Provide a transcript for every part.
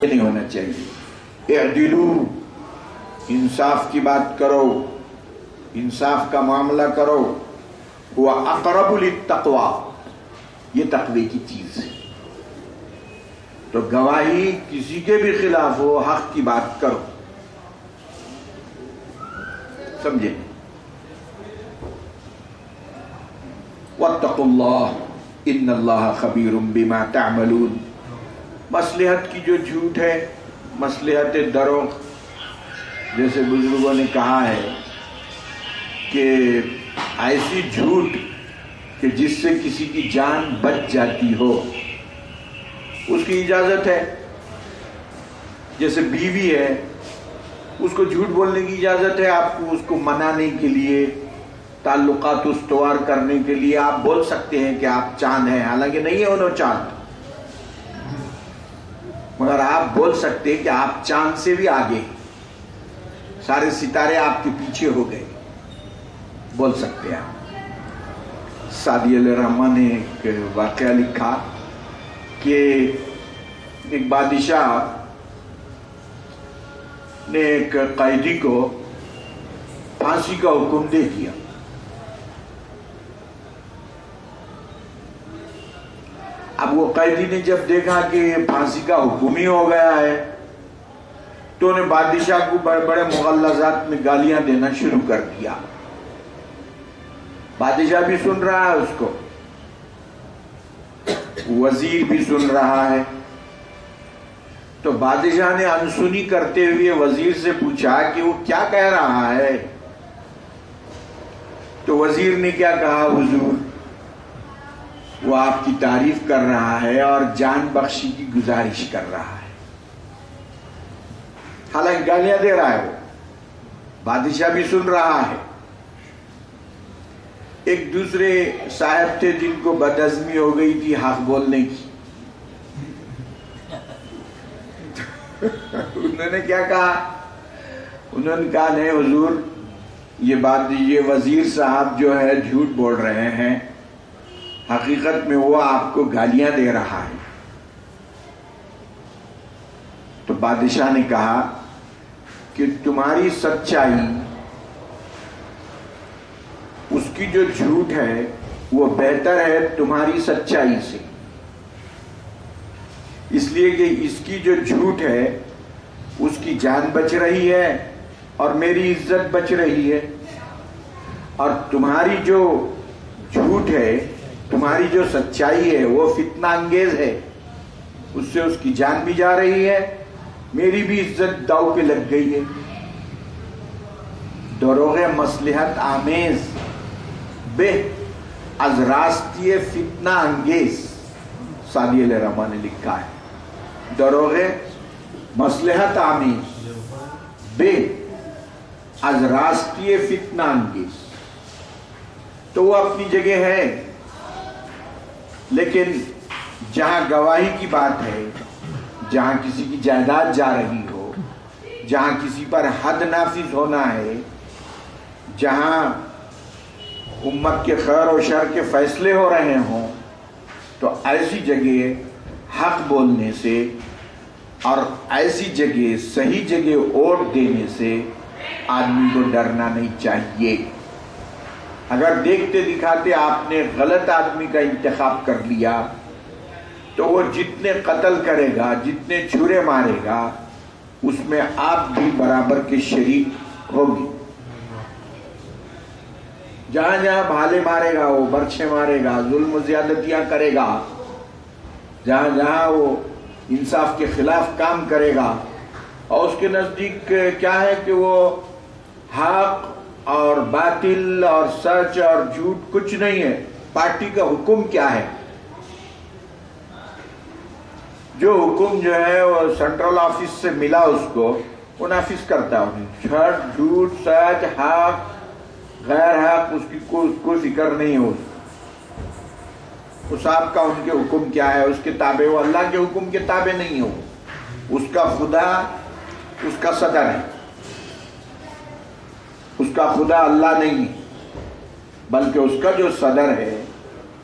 نہیں ہونا چاہیے. اعدلو، انصاف کی بات کرو، انصاف کا معاملہ کرو. وہ اقرب للتقوی، یہ تقوی کی چیز ہے. تو گواہی کسی کے بھی خلاف ہو، حق کی بات کرو. سمجھے؟ واتقوا اللہ ان اللہ خبیر بما تعملون. مصلحت کی جو جھوٹ ہے، مصلحت دروغ، جیسے بزرگوں نے کہا ہے کہ ایسی جھوٹ کہ جس سے کسی کی جان بچ جاتی ہو، اس کی اجازت ہے. جیسے بیوی ہے، اس کو جھوٹ بولنے کی اجازت ہے آپ کو. اس کو منانے کے لیے، تعلقات استوار کرنے کے لیے آپ بول سکتے ہیں کہ آپ چاند ہیں، حالانکہ نہیں ہے انہوں چاند، مگر آپ بول سکتے ہیں کہ آپ چاند سے بھی آگے، سارے ستارے آپ کے پیچھے ہو گئے، بول سکتے ہیں آپ. سعدی علیہ الرحمن نے ایک واقعہ لکھا کہ ایک بادشاہ نے ایک قیدی کو پھانسی کا حکم دے دیا. اب وہ قیدی نے جب دیکھا کہ پھانسی کا حکم ہی ہو گیا ہے تو انہیں بادشاہ کو بڑے بڑے مغلظات میں گالیاں دینا شروع کر دیا. بادشاہ بھی سن رہا ہے اس کو، وزیر بھی سن رہا ہے. تو بادشاہ نے انسنی کرتے ہوئے وزیر سے پوچھا کہ وہ کیا کہہ رہا ہے. تو وزیر نے کیا کہا، حضور وہ آپ کی تعریف کر رہا ہے اور جان بخشی کی گزارش کر رہا ہے. حالانکہ گالیاں دے رہا ہے وہ، بادشاہ بھی سن رہا ہے. ایک دوسرے صاحب تھے جن کو بدعزمی ہو گئی تھی حق بولنے کی. انہوں نے کیا کہا، انہوں نے کہا نہیں حضور، یہ وزیر صاحب جو ہے جھوٹ بول رہے ہیں، حقیقت میں وہ آپ کو گالیاں دے رہا ہے. تو بادشاہ نے کہا کہ تمہاری سچائی، اس کی جو جھوٹ ہے وہ بہتر ہے تمہاری سچائی سے، اس لیے کہ اس کی جو جھوٹ ہے اس کی جان بچ رہی ہے اور میری عزت بچ رہی ہے. اور تمہاری جو جھوٹ ہے، تمہاری جو سچائی ہے وہ فتنہ انگیز ہے، اس سے اس کی جان بھی جا رہی ہے، میری بھی عزت داؤ پہ لگ گئی ہے. دروغ مصلحت آمیز بے از راستی فتنہ انگیز، سعدی علیہ الرحمن نے لکھا ہے. دروغ مصلحت آمیز بے از راستی فتنہ انگیز. تو وہ اپنی جگہ ہے، لیکن جہاں گواہی کی بات ہے، جہاں کسی کی جائیداد جا رہی ہو، جہاں کسی پر حد نافذ ہونا ہے، جہاں امت کے خیر و شر کے فیصلے ہو رہے ہوں، تو ایسی جگہ حق بولنے سے اور ایسی جگہ صحیح جگہ ووٹ دینے سے آدمی کو ڈرنا نہیں چاہیے. اگر دیکھتے دکھاتے آپ نے غلط آدمی کا انتخاب کر لیا تو وہ جتنے قتل کرے گا، جتنے چھرے مارے گا، اس میں آپ بھی برابر کے شریک ہوگی. جہاں جہاں بھالے مارے گا، وہ برچھے مارے گا، ظلم و زیادتیاں کرے گا، جہاں جہاں وہ انصاف کے خلاف کام کرے گا، اور اس کے نزدیک کیا ہے کہ وہ حق اور باطل اور سچ اور جھوٹ کچھ نہیں ہے. پارٹی کا حکم کیا ہے؟ جو حکم جو ہے وہ سینٹرل آفس سے ملا اس کو، وہ نافذ کرتا ہے. جھوٹ، سچ، حق، غیر حق، اس کی کوئی فکر نہیں ہو. اس آپ کا ان کے حکم کیا ہے، اس کے تابع، وہ اللہ کے حکم کے تابع نہیں ہو. اس کا خدا اس کا صدر ہے، اس کا خدا اللہ نہیں ہے، بلکہ اس کا جو صدر ہے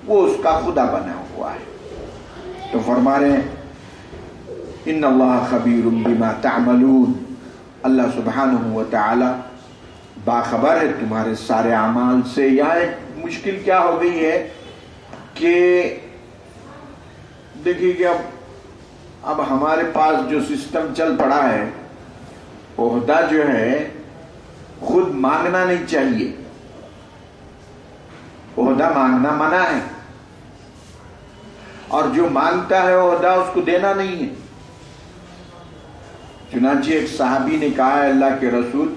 وہ اس کا خدا بنا ہوا ہے. تو فرما رہے ہیں ان اللہ خبیر بما تعملون، اللہ سبحانہ و تعالی باخبر ہے تمہارے سارے اعمال سے۔ یہاں ایک مشکل کیا ہو گئی ہے کہ دیکھیے کہ اب ہمارے پاس جو سسٹم چل پڑا ہے، عہدہ جو ہے خود مانگنا نہیں چاہیے، عہدہ مانگنا منع ہے، اور جو مانگتا ہے عہدہ اس کو دینا نہیں ہے۔ چنانچہ ایک صحابی نے کہا ہے اللہ کے رسول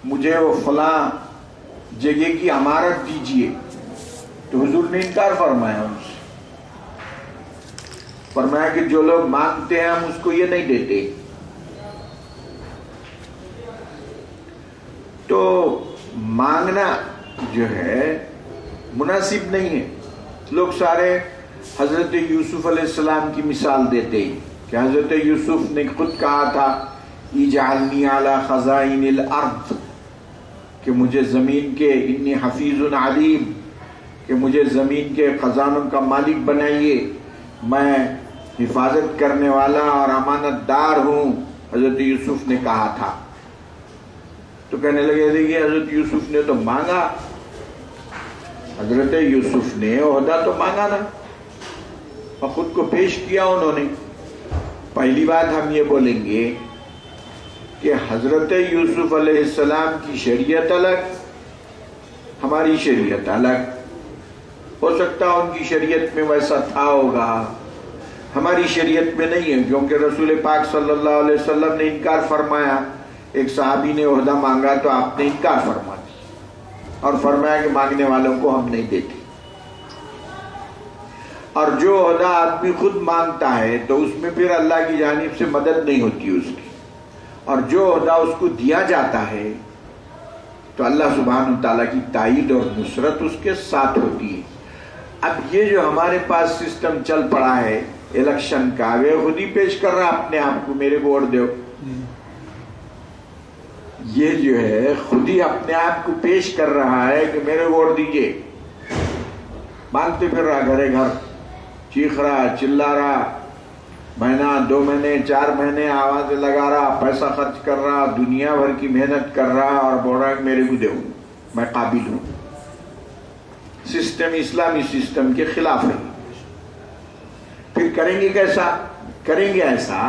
مجھے وہ فلاں جگہ کی امارت دیجئے، تو حضور نے انکار فرمایا ان سے، فرمایا کہ جو لوگ مانگتے ہیں ہم اس کو یہ نہیں دیتے۔ تو مانگنا جو ہے مناسب نہیں ہے۔ لوگ سارے حضرت یوسف علیہ السلام کی مثال دیتے ہیں کہ حضرت یوسف نے خود کہا تھا اجعلنی علی خزائن الارض، کہ مجھے زمین کے انی حفیظ علیم، کہ مجھے زمین کے خزانوں کا مالک بنائیے، میں حفاظت کرنے والا اور امانت دار ہوں، حضرت یوسف نے کہا تھا۔ تو کہنے لگے دیکھیے حضرت یوسف نے تو مانگا، حضرت یوسف نے عہدہ تو مانگا نا، اور خود کو پیش کیا انہوں نے۔ پہلی بات ہم یہ بولیں گے کہ حضرت یوسف علیہ السلام کی شریعت الگ، ہماری شریعت الگ، ہو سکتا ہے ان کی شریعت میں ویسا تھا ہوگا، ہماری شریعت میں نہیں ہے، کیونکہ رسول پاک صلی اللہ علیہ وسلم نے انکار فرمایا۔ ایک صحابی نے عہدہ مانگا تو آپ نے انکار فرما دیا اور فرمایا کہ مانگنے والوں کو ہم نہیں دیتے۔ اور جو عہدہ آدمی خود مانگتا ہے تو اس میں پھر اللہ کی جانب سے مدد نہیں ہوتی اس کی، اور جو عہدہ اس کو دیا جاتا ہے تو اللہ سبحانہ وتعالیٰ کی تائید اور نصرت اس کے ساتھ ہوتی ہے۔ اب یہ جو ہمارے پاس سسٹم چل پڑا ہے الیکشن کا، وہ خود ہی پیش کر رہا اپنے آپ کو میرے کو ووٹ دو، یہ جو ہے خود ہی اپنے آپ کو پیش کر رہا ہے کہ میرے ووٹ دیجئے، مانگتے پھر رہا گھرے گھر، چیخ رہا، چلا رہا، مہینہ 2 مہینے 4 مہینے آوازیں لگا رہا، پیسہ خرچ کر رہا، دنیا بھر کی محنت کر رہا، اور بول رہا کہ میرے کو دو، میں قابل ہوں۔ سسٹم اسلامی سسٹم کے خلاف ہے۔ پھر کریں گے کیسا؟ کریں گے ایسا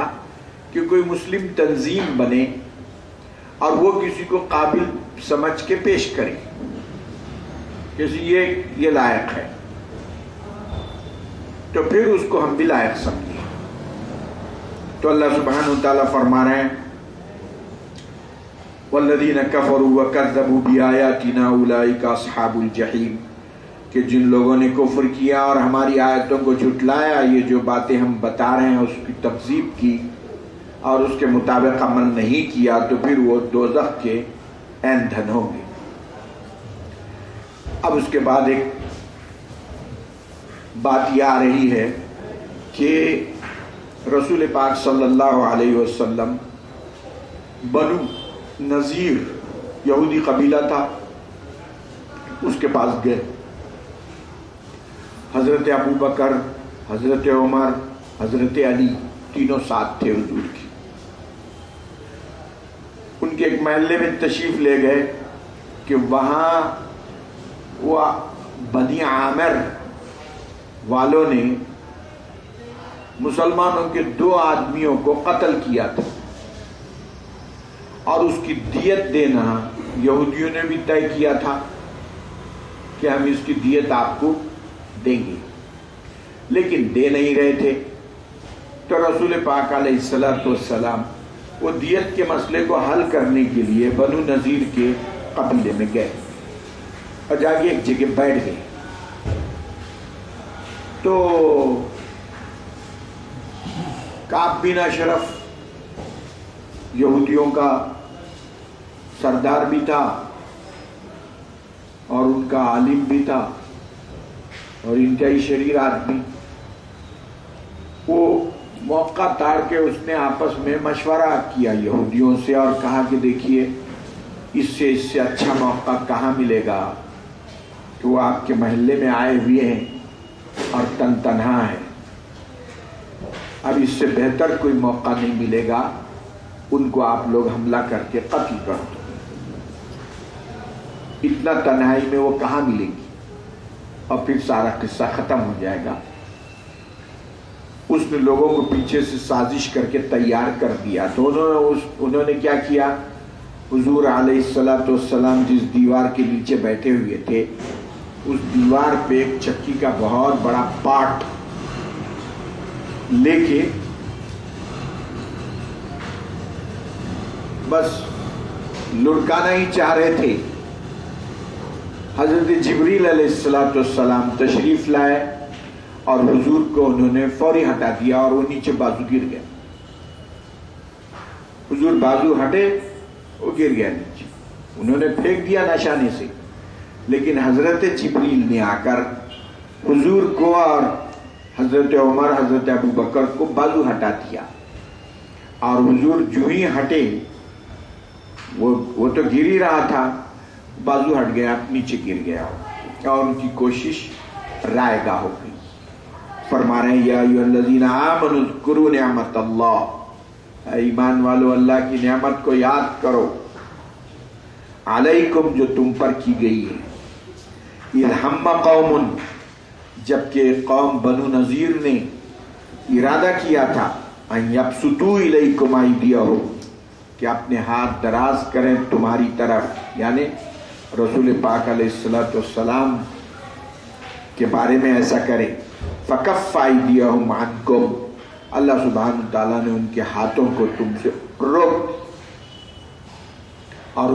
کہ کوئی مسلم تنظیم بنے اور وہ کسی کو قابل سمجھ کے پیش کرے، کسی یہ لائق ہے، تو پھر اس کو ہم بھی لائق سمجھیں۔ تو اللہ سبحانہ وتعالیٰ فرما رہے ہیں والذین کفروا وکذبوا بآیاتنا اولئک اصحاب الجحیم، کہ جن لوگوں نے کفر کیا اور ہماری آیتوں کو جھٹلایا، یہ جو باتیں ہم بتا رہے ہیں اس کی تکذیب کی اور اس کے مطابق عمل نہیں کیا، تو پھر وہ دوزخ کے ایندھن ہوں گے۔ اب اس کے بعد ایک بات یہ آ رہی ہے کہ رسول پاک صلی اللہ علیہ وسلم بنو نذیر یہودی قبیلہ تھا، اس کے پاس گئے۔ حضرت ابو بکر، حضرت عمر، حضرت علی تینوں ساتھ تھے حضور کی۔ ان کے ایک محلے میں تشریف لے گئے کہ وہاں وہ بنی عامر والوں نے مسلمانوں کے 2 آدمیوں کو قتل کیا تھا، اور اس کی دیت دینا یہودیوں نے بھی طے کیا تھا کہ ہم اس کی دیت آپ کو دیں گے، لیکن دے نہیں رہے تھے۔ تو رسول پاک علیہ السلام وہ دیت کے مسئلے کو حل کرنے کے لیے بنو نذیر کے قبیلے میں گئے اور جا کے ایک جگہ بیٹھ گئے۔ تو کعب بن اشرف یہودیوں کا سردار بھی تھا اور ان کا عالم بھی تھا اور انتہائی شریر آدمی، وہ موقع تاڑ کے اس نے آپس میں مشورہ کیا یہودیوں سے اور کہا کہ دیکھیے اس سے اچھا موقع کہاں ملے گا کہ وہ آپ کے محلے میں آئے ہوئے ہیں اور تنہا ہے، اب اس سے بہتر کوئی موقع نہیں ملے گا، ان کو آپ لوگ حملہ کر کے قتل کر دو۔ اتنا تنہائی میں وہ کہاں ملے گی؟ اور پھر سارا قصہ ختم ہو جائے گا۔ اس نے لوگوں کو پیچھے سے سازش کر کے تیار کر دیا، تو انہوں نے کیا کیا؟ حضور علیہ السلام جس دیوار کے نیچے بیٹھے ہوئے تھے، اس دیوار پہ ایک چکی کا بہت بڑا پاٹ لے کے بس لڑکانا ہی چاہ رہے تھے۔ حضرت جبریل علیہ السلام تشریف لائے اور حضور کو انہوں نے فوری ہٹا دیا اور وہ نیچے بازو گر گیا۔ حضور بازو ہٹے، وہ گر گیا نیچے، انہوں نے پھینک دیا نشانے سے، لیکن حضرت جبریل نے آ کر حضور کو اور حضرت عمر، حضرت ابو بکر کو بازو ہٹا دیا، اور حضور جو ہی ہٹے، وہ تو گر ہی رہا تھا، بازو ہٹ گیا، نیچے گر گیا، اور ان کی کوشش رائے گاہ ہو گئی۔ فرما رہے ہیں یا ایھا الذین آمنوا اذکروا نعمت اللہ، اے ایمان والو اللہ کی نعمت کو یاد کرو، علیکم جو تم پر کی گئی ہے، اذ ہم قوم، جبکہ قوم بنو نذیر نے ارادہ کیا تھا، ان یبسطوا الیکم ایدیہم، کہ اپنے ہاتھ دراز کریں تمہاری طرف، یعنی رسول پاک علیہ السلام کے بارے میں ایسا کریں، فکف ایدیہم عنکم، اللہ سبحانہ تعالیٰ نے ان کے ہاتھوں کو تم سے روک اور